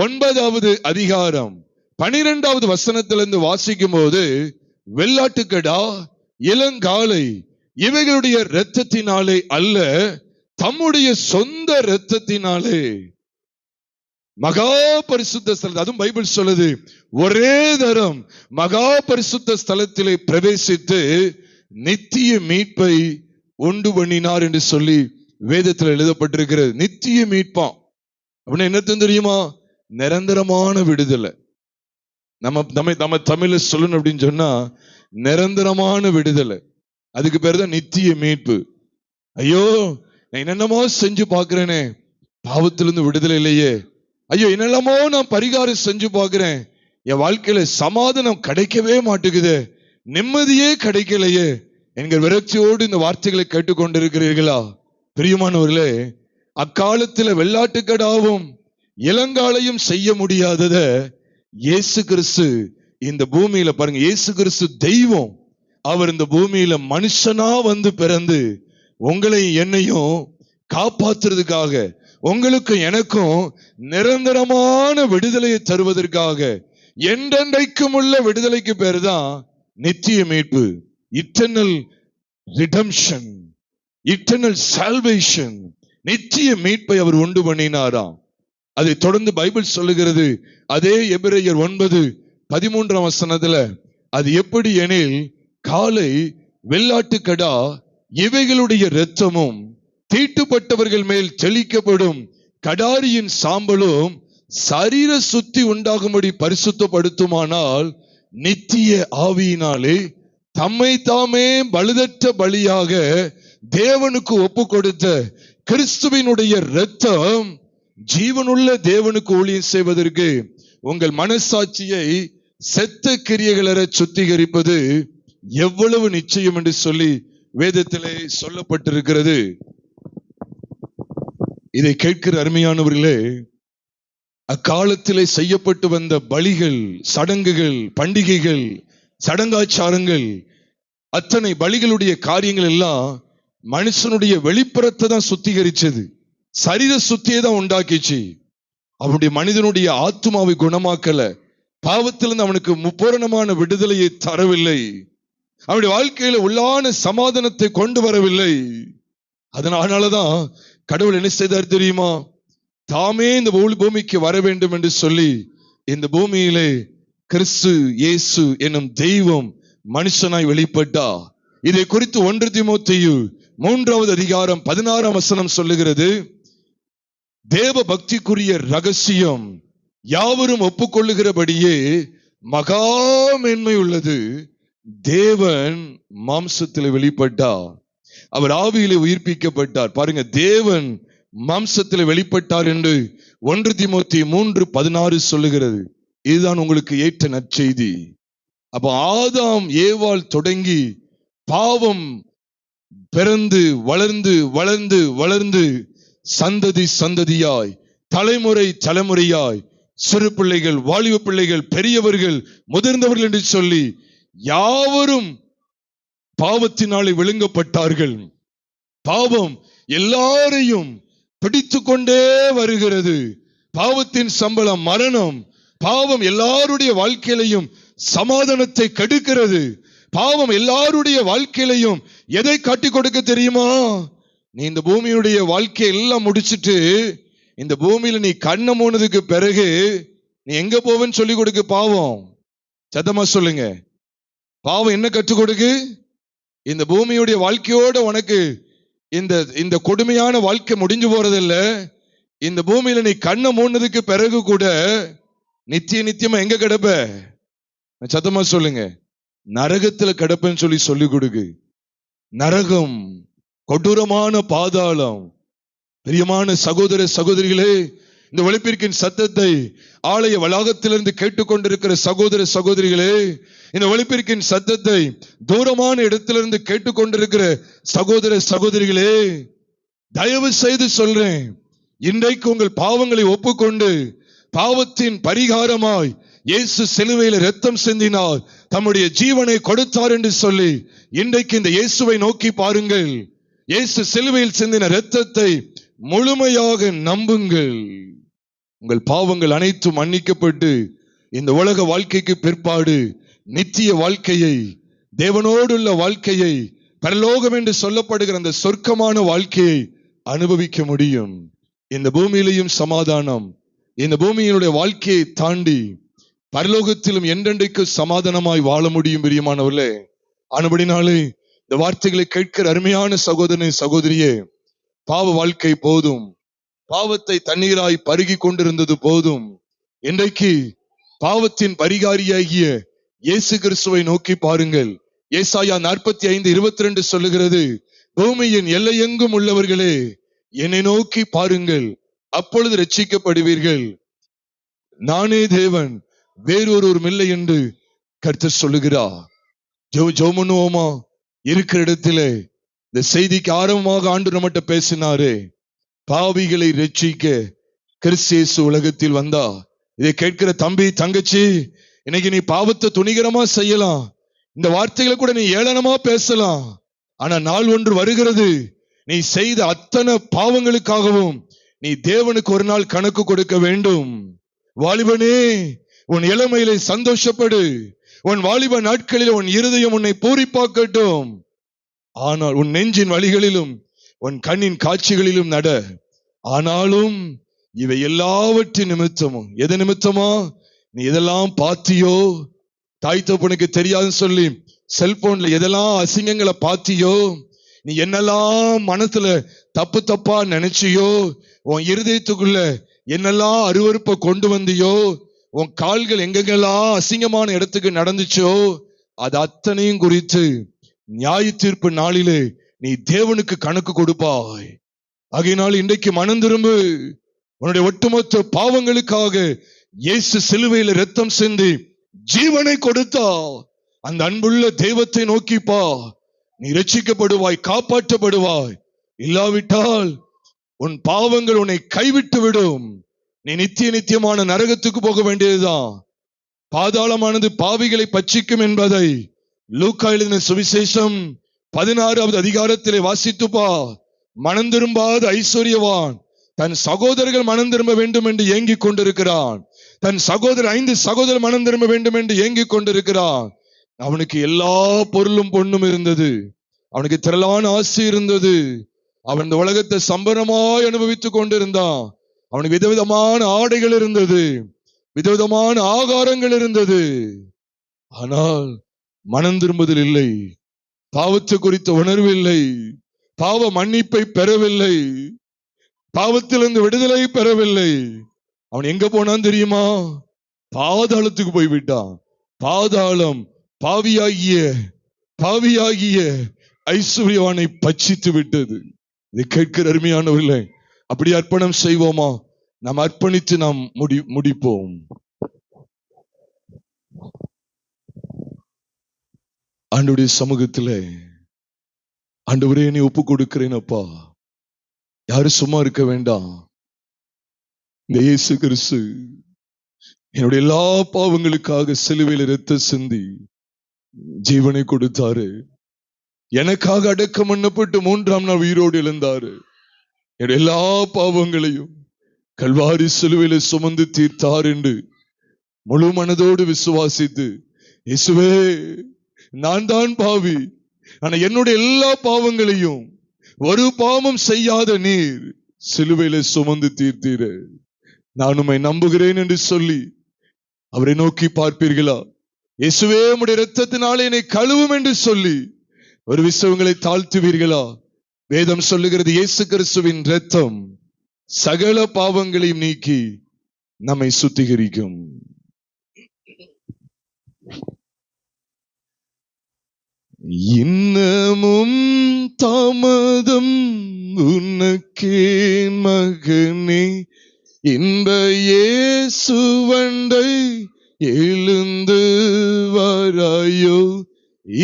A: 9வது அதிகாரம் 12வது வசனத்திலிருந்து வாசிக்கும் போது, வெள்ளாட்டுக்கடா, இளங்காளை இவைகளுடைய இரத்தத்தினாலே அல்ல, தம்முடைய சொந்த இரத்தத்தினாலே மகா பரிசுத்த ஸ்தலத்தில், அதுவும் பைபிள் சொல்லுது, ஒரே தரம் மகா பரிசுத்த ஸ்தலத்திலே பிரவேசித்து நித்திய மீட்பை உண்டு பண்ணினார் என்று சொல்லி வேதத்தில் எழுதப்பட்டிருக்கிறது. நித்திய மீட்பான் அப்படின்னா என்ன தெரியுமா? நிரந்தரமான விடுதலை. நம்ம தமிழ்ல சொல்லணும் அப்படின்னு சொன்னா நிரந்தரமான விடுதலை. அதுக்கு பேர் தான் நித்திய மீட்பு. ஐயோ நான் என்னென்னமோ செஞ்சு பாக்குறேனே, பாவத்திலிருந்து விடுதலை இல்லையே. ஐயோ என்னெல்லாமோ நான் பரிகாரம் செஞ்சு பாக்குறேன், என் வாழ்க்கையில சமாதானம் கிடைக்கவே மாட்டேங்குது. நிம்மதியே கிடைக்கலையே என்கிற விரக்தியோடு இந்த வார்த்தைகளை கேட்டுக்கொண்டிருக்கிறீர்களா? பிரியமானவர்களே, அக்காலத்துல வெள்ளாட்டுக்கடாவும் இளங்காலையும் செய்ய முடியாதத இயேசு கிறிஸ்து இந்த பூமியில பாருங்க, இயேசு கிறிஸ்து தெய்வம், அவர் இந்த பூமியில மனுஷனா வந்து பிறந்து உங்களை என்னையும் காப்பாத்துறதுக்காக, உங்களுக்கு எனக்கும் நிரந்தரமான விடுதலையை தருவதற்காக, என்றென்றைக்கும் உள்ள விடுதலைக்கு பேர் தான் நித்திய மீட்பு, இட்டர்னல் ரிடம்ஷன், இட்டர்னல் சால்வேஷன். நித்திய மீட்பை அவர் உண்டு பண்ணினாராம். அதை தொடர்ந்து பைபிள் சொல்லுகிறது, அதே எபிரேயர் 9:13 அது எப்படி எனில், காலை வெள்ளாட்டுக்கடா இவைகளுடைய இரத்தமும் தீட்டுப்பட்டவர்கள் மேல் தெளிக்கப்படும் கடாரியின் சாம்பலும் சரீர சுத்தி உண்டாகும்படி பரிசுத்தப்படுத்துமானால், நித்திய ஆவியினாலே தம்மை தாமே பழுதற்ற பலியாக தேவனுக்கு ஒப்பு கொடுத்த கிறிஸ்துவினுடைய இரத்தம் ஜீவனுள்ள தேவனுக்கு ஊழியம் செய்வதற்கு உங்கள் மனசாட்சியை செத்த கிரியைகளற சுத்திகரிப்பது எவ்வளவு நிச்சயம் என்று சொல்லி வேதத்திலே சொல்லப்பட்டிருக்கிறது. இதை கேட்கிற அருமையானவர்களே, அக்காலத்திலே செய்யப்பட்டு வந்த பலிகள், சடங்குகள், பண்டிகைகள், சடங்காச்சாரங்கள், அத்தனை பலிகளுடைய காரியங்கள் எல்லாம் மனுஷனுடைய வெளிப்புறத்தை தான் சுத்திகரிச்சது, சரீர சுத்தியை தான் உண்டாக்கிச்சு. அவனுடைய மனிதனுடைய ஆத்துமாவை குணமாக்கல, பாவத்திலிருந்து அவனுக்கு பூரணமான விடுதலையை தரவில்லை, அவனுடைய வாழ்க்கையில உள்ளான சமாதானத்தை கொண்டு வரவில்லை. அதனாலதான் கடவுள் என்ன செய்தார் தெரியுமா? தாமே இந்த பூமிக்கு வர வேண்டும் என்று சொல்லி இந்த பூமியிலே கிறிஸ்து இயேசு என்னும் தெய்வம் மனுஷனாய் வெளிப்பட்டா. இதை குறித்து 1 தீமோத்தேயு 3:16 சொல்லுகிறது, தேவ பக்திக்குரிய ரகசியம் யாவரும் ஒப்புக்கொள்ளுகிறபடியே மகா மேன்மை உள்ளது. தேவன் மாம்சத்தில் வெளிப்பட்டார், அவர் ஆவியிலே உயிர்ப்பிக்கப்பட்டார். பாருங்க, தேவன் மாம்சத்தில் வெளிப்பட்டார் என்று 1 தீமோத்தேயு 3:16 சொல்லுகிறது. இதுதான் உங்களுக்கு ஏற்ற நற்செய்தி. அப்ப ஆதாம் ஏவாள் தொடங்கி பாவம் பிறந்து வளர்ந்து வளர்ந்து வளர்ந்து சந்ததி சந்ததியாய், தலைமுறை தலைமுறையாய், சிறு பிள்ளைகள், வாலிப பிள்ளைகள், பெரியவர்கள், முதிர்ந்தவர்கள் என்று சொல்லி யாவரும் பாவத்தினாலே விழுங்கப்பட்டார்கள். பாவம் எல்லாரையும் பிடித்து கொண்டே வருகிறது. பாவத்தின் சம்பளம் மரணம். பாவம் எல்லாருடைய வாழ்க்கையிலையும் சமாதானத்தை கெடுக்கிறது. பாவம் எல்லாருடைய வாழ்க்கையிலையும் எதை காட்டி கொடுக்க தெரியுமா? நீ இந்த பூமியுடைய வாழ்க்கையை எல்லாம் முடிச்சுட்டு இந்த பூமியில நீ கண்ணை மூனதுக்கு பிறகு நீ எங்க போவேன்னு சொல்லி கொடுக்க பாவம். சத்தமா சொல்லுங்க, பாவம் என்ன கற்றுக் கொடுக்கு? இந்த பூமியுடைய வாழ்க்கையோட உனக்கு இந்த கொடுமையான வாழ்க்கை முடிஞ்சு போறதில்ல. இந்த பூமியில நீ கண்ணை மூனதுக்கு பிறகு கூட நித்தியமா எங்க கிடப்ப? சத்தமா சொல்லுங்க, நரகத்துல கிடப்பேன்னு சொல்லி சொல்லிக் கொடுக்கு. நரகம், கொடூரமான பாதாளம். பிரியமான சகோதர சகோதரிகளே, இந்த ஒலிபெருக்கின் சத்தத்தை ஆலய வளாகத்திலிருந்து கேட்டுக்கொண்டிருக்கிற சகோதர சகோதரிகளே, இந்த ஒலிபெருக்கின் சத்தத்தை தூரமான இடத்திலிருந்து கேட்டுக்கொண்டிருக்கிற சகோதர சகோதரிகளே, தயவு செய்து சொல்றேன், இன்றைக்கு உங்கள் பாவங்களை ஒப்புக்கொண்டு பாவத்தின் பரிகாரமாய் இயேசு சிலுவையில் இரத்தம் சிந்தினார், தம்முடைய ஜீவனை கொடுத்தார் என்று சொல்லி இன்றைக்கு இந்த இயேசுவை நோக்கி பாருங்கள். இயேசு சிலுவையில் சிந்தின இரத்தத்தை முழுமையாக நம்புங்கள். உங்கள் பாவங்கள் அனைத்தும் மன்னிக்கப்பட்டு இந்த உலக வாழ்க்கைக்கு பிற்பாடு நித்திய வாழ்க்கையை, தேவனோடுள்ள வாழ்க்கையை, பரலோகம் என்று சொல்லப்படுகிற அந்த சொர்க்கமான வாழ்க்கையை அனுபவிக்க முடியும். இந்த பூமியிலையும் சமாதானம், இந்த பூமியினுடைய வாழ்க்கையை தாண்டி பரலோகத்திலும் என்றென்றைக்கு சமாதானமாய் வாழ முடியும். பிரியமானவர்களே, ஆனபடினாலே இந்த வார்த்தைகளை கேட்கிற அருமையான சகோதரனே சகோதரியே, பாவ வாழ்க்கை போதும், பாவத்தை தண்ணீராய் பருகி கொண்டிருந்தது போதும். இன்றைக்கு பாவத்தின் பரிகாரியாகிய இயேசு கிறிஸ்துவை நோக்கி பாருங்கள். ஏசாயா 45:22 சொல்லுகிறது, பூமியின் எல்லையெங்கும் உள்ளவர்களே என்னை நோக்கி பாருங்கள், அப்பொழுது ரட்சிக்கப்படுவீர்கள். நானே தேவன், வேறொருவரும் இல்லை என்று கர்த்தர் சொல்லுகிறார். ஜெபம் பண்ணுவோமா? இருக்கிற இடத்திலே இந்த செய்திக்கு ஆரம்பமாக ஆண்டு நம்மகிட்ட பேசினாரு. பாவிகளை ரட்சிக்க கிறிஸ்து இயேசு உலகத்தில் வந்தா. இதை கேட்கிற தம்பி தங்கச்சி, இன்னைக்கு நீ பாவத்தை துணிகரமா செய்யலாம், இந்த வார்த்தைகளை கூட நீ ஏளனமா பேசலாம். ஆனா நாள் ஒன்று வருகிறது, நீ செய்த அத்தனை பாவங்களுக்காகவும் நீ தேவனுக்கு ஒரு நாள் கணக்கு கொடுக்க வேண்டும். வாலிபனே, உன் இளமையிலே சந்தோஷப்படு. உன் வாலிப நாட்களில் உன் இருதயம் உன்னை பூரிப்பாக்கட்டும். ஆனால் உன் நெஞ்சின் வழிகளிலும் உன் கண்ணின் காட்சிகளிலும் நட. ஆனாலும் இவை எல்லாவற்றின் நிமித்தமும், எது நிமித்தமா? நீ எதெல்லாம் பார்த்தியோ, தாய் தகப்பனுக்கு தெரியாதுன்னு சொல்லி செல்போன்ல எதெல்லாம் அசிங்கங்களை பார்த்தியோ, நீ என்னெல்லாம் மனசுல தப்பு தப்பா நினைச்சியோ, உன் இருதயத்துக்குள்ள என்னெல்லாம் அருவருப்பை கொண்டு வந்தியோ, உன் கால்கள் எங்கெங்கெல்லாம் அசிங்கமான இடத்துக்கு நடந்துச்சோ, அது அத்தனையும் குறித்து நியாய தீர்ப்பு நாளிலே நீ தேவனுக்கு கணக்கு கொடுப்பாய். ஆகையினால் இன்றைக்கு மனம் திரும்பு. உன்னுடைய ஒட்டுமொத்த பாவங்களுக்காக இயேசு சிலுவையில் இரத்தம் சிந்தி ஜீவனை கொடுத்தா. அந்த அன்புள்ள தெய்வத்தை நோக்கிப்பா, நீ ரட்சிக்கப்படுவாய், காப்பாற்றப்படுவாய். இல்லாவிட்டால் உன் பாவங்கள் உன்னை கைவிட்டு விடும். நீ நித்திய நித்தியமான நரகத்துக்கு போக வேண்டியதுதான். பாதாளமானது பாவிகளை பட்சிக்கும் என்பதை லூக்கா எழுதின சுவிசேஷம் 16வது அதிகாரத்திலே வாசித்துப்பா. மனம் திரும்பாத ஐஸ்வர்யவான் தன் சகோதரர்கள் மனம் திரும்ப வேண்டும் என்று ஏங்கிக் கொண்டிருக்கிறான். தன் சகோதரர் 5 சகோதரர் மனம் திரும்ப வேண்டும் என்று ஏங்கிக் கொண்டிருக்கிறான். அவனுக்கு எல்லா பொருளும் பொண்ணும் இருந்தது, அவனுக்கு திரளான ஆசை இருந்தது, அவன் இந்த உலகத்தை சம்பரமாய் அனுபவித்துக் கொண்டிருந்தான். அவனுக்கு விதவிதமான ஆடைகள் இருந்தது, விதவிதமான ஆகாரங்கள் இருந்தது. ஆனால் மனம் திரும்புதல் இல்லை, பாவத்தை குறித்த உணர்வு இல்லை, பாவ மன்னிப்பை பெறவில்லை, பாவத்திலிருந்து விடுதலை பெறவில்லை. அவன் எங்க போனான் தெரியுமா? பாதாளத்துக்கு போய்விட்டான். பாதாளம் பாவியாகிய ஐஸ்வர்யவானை பட்சித்து விட்டது. இதை கேட்கிற அருமையானவர்களே, அப்படி அர்ப்பணம் செய்வோமா? நாம் அர்ப்பணித்து நாம் முடிப்போம். ஆண்டவருடைய சமூகத்திலே, ஆண்டவரே நீ ஒப்பு கொடுக்கிறேன் அப்பா. யாரும் சும்மா இருக்க வேண்டாம். இந்த இயேசு கிறிஸ்து என்னுடைய எல்லா பாவங்களுக்காக சிலுவையில் இரத்தம் சிந்தி ஜீவனை கொடுத்தாரு. எனக்காக அடக்கம் பண்ணப்பட்டு 3ஆம் நாள் உயிரோடு எழுந்தாரு. என்னுடைய எல்லா பாவங்களையும் கல்வாரி சிலுவையில சுமந்து தீர்த்தார் என்று முழு மனதோடு விசுவாசித்து, இயேசுவே நான் தான் பாவி, ஆனா என்னுடைய எல்லா பாவங்களையும் ஒரு பாவம் செய்யாத நீர் சிலுவையில சுமந்து தீர்த்தீர, நான் உம்மை நம்புகிறேன் என்று சொல்லி அவரை நோக்கி பார்ப்பீர்களா? இயேசுவே உம்முடைய இரத்தத்தினாலே என்னை கழுவும் என்று சொல்லி ஒரு விசுவங்களை தாழ்த்துவீர்களா? வேதம் சொல்லுகிறது, இயேசு கிறிஸ்துவின் இரத்தம் சகல பாவங்களையும் நீக்கி நம்மை சுத்திகரிக்கும். இன்னமும் தாமதம் உனக்கே மகனே, இன்ப இயேசுவண்டை எழுந்து வராயோ.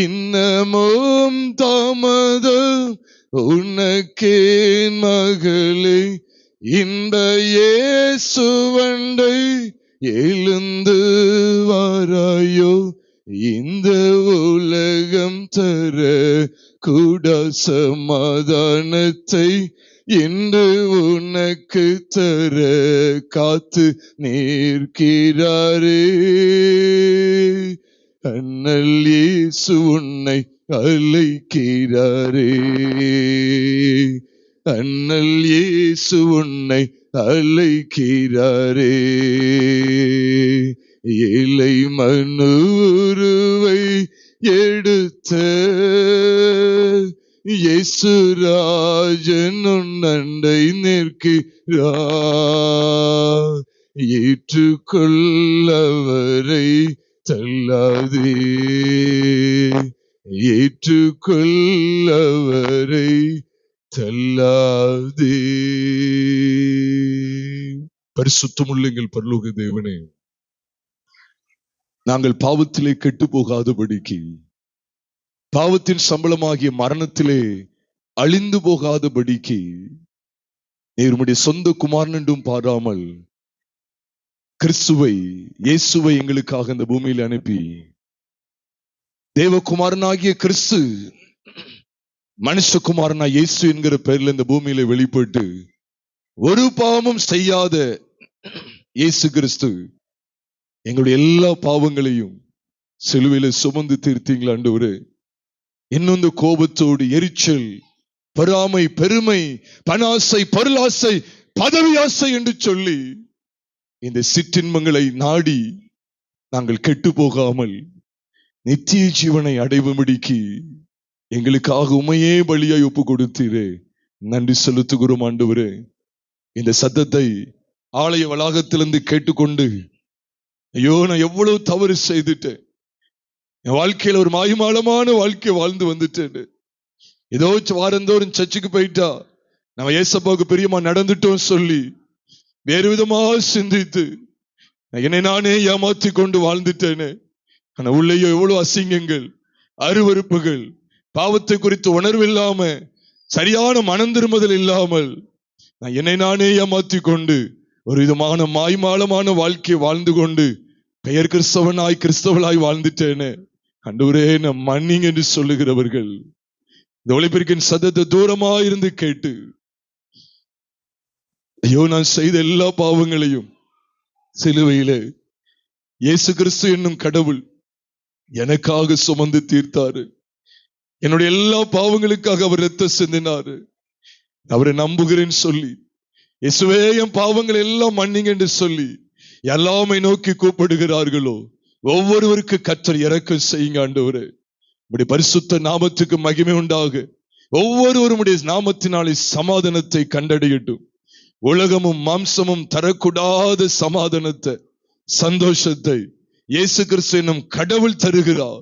A: இன்னமும் தாமதம் உனக்கே மகளே, இன்ப இயேசுவண்டை எழுந்து வராயோ. இந்த உலகம் தர கூட சமாதானத்தை இன்று உனக்கு தர காத்து நிற்கிறாரே. அண்ணல் இயேசு உன்னை அழைக்கிறாரே, அண்ணல் இயேசு உன்னை அழைக்கிறாரே. ஏழை மனுருவை எடுத்த இயேசுராஜன் உன் அண்டை நிற்கிறார். ஏற்றுக்கொள்ளவரை தள்ளாதே, ஏற்றுக்கொள்ளவரை தள்ளாதே. பரிசுத்தமுள்ள எங்கள் பரலோக தேவனே, நாங்கள் பாவத்திலே கெட்டு போகாதபடிக்கு பாவத்தின் சம்பளமாகிய மரணத்திலே அழிந்து போகாதபடிக்கு நீர் உம்முடைய சொந்த குமாரன் என்றும் பாராமல் கிறிஸ்துவை, இயேசுவை எங்களுக்காக இந்த பூமியில் அனுப்பி, தேவகுமாரனாகிய கிறிஸ்து மனுஷகுமாரனா இயேசு என்கிற பெயரில் இந்த பூமியில வெளிப்பட்டு ஒரு பாவமும் செய்யாத இயேசு கிறிஸ்து எங்களுடைய எல்லா பாவங்களையும் சிலுவையில சுமந்து தீர்த்தீங்களா ஆண்டவரே. இன்னும் இந்த கோபத்தோடு, எரிச்சல், பொறாமை, பெருமை, பணாசை, பொருளாசை, பதவி ஆசை என்று சொல்லி இந்த சிற்றின்பங்களை நாடி நாங்கள் கெட்டு போகாமல் நித்திய ஜீவனை அடைவும்படிக்கு எங்களுக்காக உமையே பலியாய் ஒப்பு கொடுத்தீரே, நன்றி செலுத்துகிறோம் ஆண்டவரே. இந்த சத்தத்தை ஆலய வளாகத்திலிருந்து கேட்டுக்கொண்டு, ஐயோ நான் எவ்வளவு தவறு செய்துட்டேன், என் வாழ்க்கையில ஒரு மாயமாலமான வாழ்க்கை வாழ்ந்து வந்துட்டேன், ஏதோ வாரந்தோறும் சர்ச்சுக்கு போயிட்டா நம்ம ஏசப்பாவுக்கு பிரியமா நடந்துட்டோம் சொல்லி வேறு விதமாக சிந்தித்து என்னை நானே ஏமாத்தி கொண்டு வாழ்ந்துட்டேனே. ஆனா உள்ளேயோ எவ்வளவு அசிங்கங்கள், அருவருப்புகள், பாவத்தை குறித்து உணர்வு இல்லாம, சரியான மனம் திரும்புதல் இல்லாமல் நான் என்னை நானே ஏமாத்தி கொண்டு ஒரு விதமான மாய்மாலமான வாழ்க்கையை வாழ்ந்து கொண்டு பெயர் கிறிஸ்தவனாய் கிறிஸ்தவளாய் வாழ்ந்துட்டேனே. ஆண்டவரே நான் மன்னிங்க என்று சொல்லுகிறவர்கள் இந்த ஒளிபெருக்கின் சத்தத்தை தூரமா இருந்து கேட்டு, ஐயோ நான் செய்த எல்லா பாவங்களையும் சிலுவையிலே இயேசு கிறிஸ்து என்னும் கடவுள் எனக்காக சுமந்து தீர்த்தாரு, என்னுடைய எல்லா பாவங்களுக்காக அவர் ரத்தம் சிந்தினாரு, அவரை நம்புகிறேன்னு சொல்லி, இயேசுவே என் பாவங்கள் எல்லாம் மன்னிங்க என்று சொல்லி எல்லாமை நோக்கி கூப்பிடுகிறார்களோ ஒவ்வொருவருக்கு கர்த்தர் இரக்கம் செய்யுங்க ஆண்டவரே. உம்முடைய பரிசுத்த நாமத்துக்கு மகிமை உண்டாக. ஒவ்வொருவருடைய நாமத்தினாலே சமாதானத்தை கண்டடையட்டும். உலகமும் மாம்சமும் தரக்கூடாத சமாதானத்தை, சந்தோஷத்தை இயேசு கிறிஸ்து என்னும் கடவுள் தருகிறார்.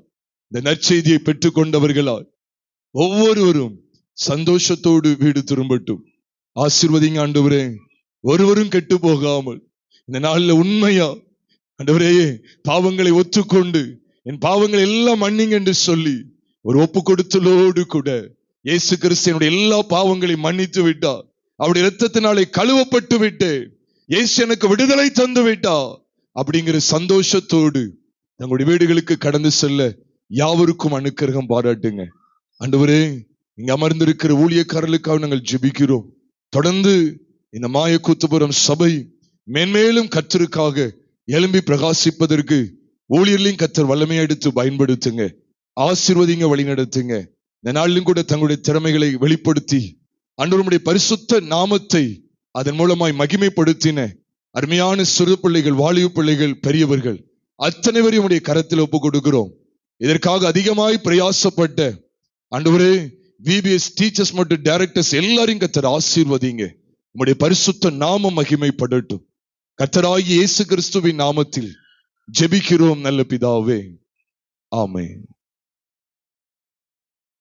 A: இந்த நற்செய்தியை பெற்றுக் கொண்டவர்களால் ஒவ்வொருவரும் சந்தோஷத்தோடு வீடு திரும்பட்டும். ஆசீர்வதிங்க ஆண்டவரே. ஒருவரும் கெட்டு போகாமல் இந்த நாள்ல உண்மையா ஆண்டவரே பாவங்களை ஒத்துக்கொண்டு என் பாவங்களை எல்லாம் மன்னிங்க என்று சொல்லி ஒரு ஒப்பு கொடுத்தலோடு கூட இயேசு கிறிஸ்து என்னுடைய எல்லா பாவங்களையும் மன்னித்து விட்டார், அவருடைய இரத்தத்தினாலே கழுவப்பட்டு விட்டேன், இயேசு எனக்கு விடுதலை தந்து விட்டா அப்படிங்கிற சந்தோஷத்தோடு தங்களுடைய வீடுகளுக்கு கடந்து செல்ல யாவருக்கும் அனுக்கிரகம் பாராட்டுங்க ஆண்டவரே. இங்க அமர்ந்திருக்கிற ஊழியக்காரர்களுக்காக நாங்கள் ஜெபிக்கிறோம். தொடர்ந்து இந்த மாயக்கூத்துபுரம் சபை மேன்மேலும் கர்த்தருக்காக எழும்பி பிரகாசிப்பதற்கு ஊழியர்களையும் கர்த்தர் வல்லமையை எடுத்து பயன்படுத்துங்க, ஆசீர்வதிங்க, வழி நடத்துங்க. இந்த நாளிலும் கூட தங்களுடைய திறமைகளை வெளிப்படுத்தி ஆண்டவருடைய பரிசுத்த நாமத்தை அதன் மூலமாய் மகிமைப்படுத்தின அருமையான சிறு பிள்ளைகள், வாலிப பிள்ளைகள், பெரியவர்கள் அத்தனை பேரையும் உடைய கரத்தில் ஒப்பு கொடுக்கிறோம். இதற்காக அதிகமாய் பிரயாசப்பட்ட ஆண்டவரே விபிஎஸ் டீச்சர்ஸ் மற்றும் டைரக்டர்ஸ் எல்லாரையும் கர்த்தர் ஆசீர்வதிங்க. உம்முடைய பரிசுத்த நாமம் மகிமைப்படட்டும். கர்த்தராகிய இயேசு கிறிஸ்துவின் நாமத்தில் ஜெபிக்கிறோம் நல்ல பிதாவே, ஆமென்.